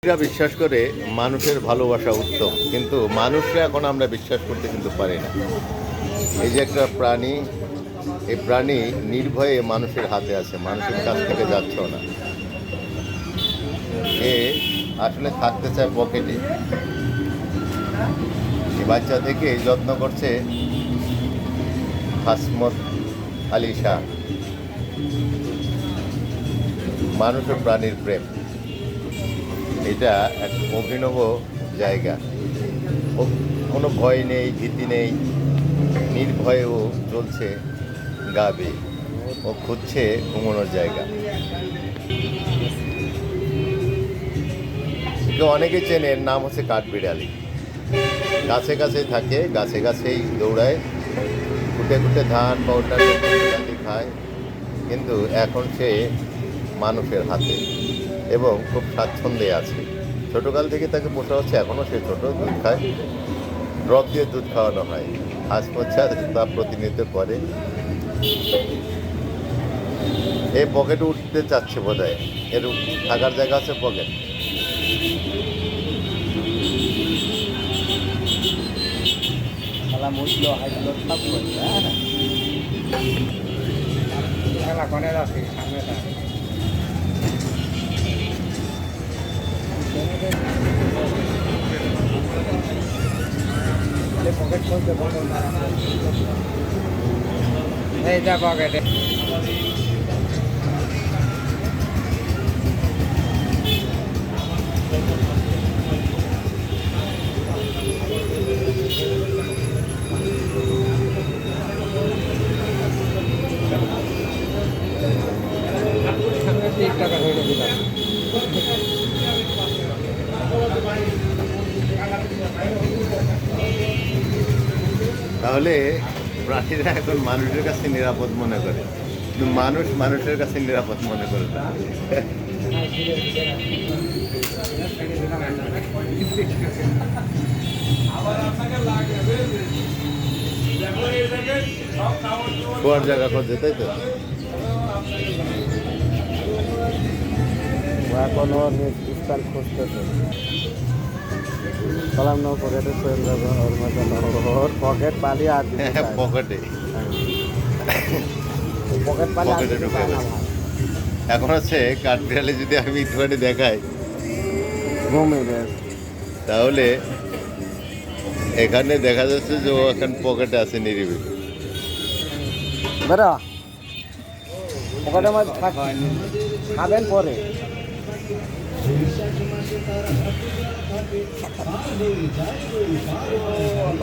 এরা বিশ্বাস করে মানুষের ভালোবাসা উত্তম, কিন্তু মানুষরা এখন আমরা বিশ্বাস করতে কিন্তু পারি না। এই যে একটা প্রাণী, এই প্রাণী নির্ভয়ে মানুষের হাতে আছে, মানুষের কাছ থেকে যাচ্ছেও না। এ আসলে থাকতে চায় পকেটে। এই বাচ্চা থেকে যত্ন করছে হাসমত আলী শাহ। মানুষ ও প্রাণীর প্রেম, এটা এক অভিনব জায়গা। কোনো ভয় নেই, ভীতি নেই, নির্ভয়েও চলছে গা বেয়ে। ও খুঁজছে ঘুমানোর জায়গা। কেউ অনেকে চেনে, এর নাম হচ্ছে কাঠবিড়ালি। গাছে গাছে থাকে, গাছে গাছেই দৌড়ায়, খুঁটে খুঁটে ধান বা অন্যান্য খায়, কিন্তু এখন সে মানুষের হাতে এবং খুব স্বাচ্ছন্দ্যে আছে। ছোটোকাল থেকে তাকে পোষা হচ্ছে, এখনও সে ছোট, দুধ খায়, ড্রপ দিয়ে দুধ খাওয়ানো হয়। হাঁসমচ্ছা তা প্রতিনিধিত্ব করে। এই পকেটে উঠতে চাচ্ছে বোধ হয়, এর থাকার জায়গা আছে পকেট। পকেট খুলতে এই যা পকেটে টাকা হয়ে দিলাম। তাহলে প্রাণীরা এখন মানুষের কাছে নিরাপদ মনে করে, কিন্তু মানুষ মানুষের কাছে নিরাপদ মনে করে না। শোয়ার জায়গা করছে, তাই তো? এখনো স্থান খুঁজতেছে। সালাম নো পকেটে চলে যাবে ওর মতন, ওর পকেট পালি আর পকেটে পকেট পালি পকেটে ঢুকে গেছে। এখন হচ্ছে কাঠবিড়ালি যদি আমি একটুখানি দেখাই, তাহলে এখানে দেখা যাচ্ছে যে ও এখন পকেটে আছে নিরিবিলি। বেরা পকেটের মধ্যে খাবেন পরে।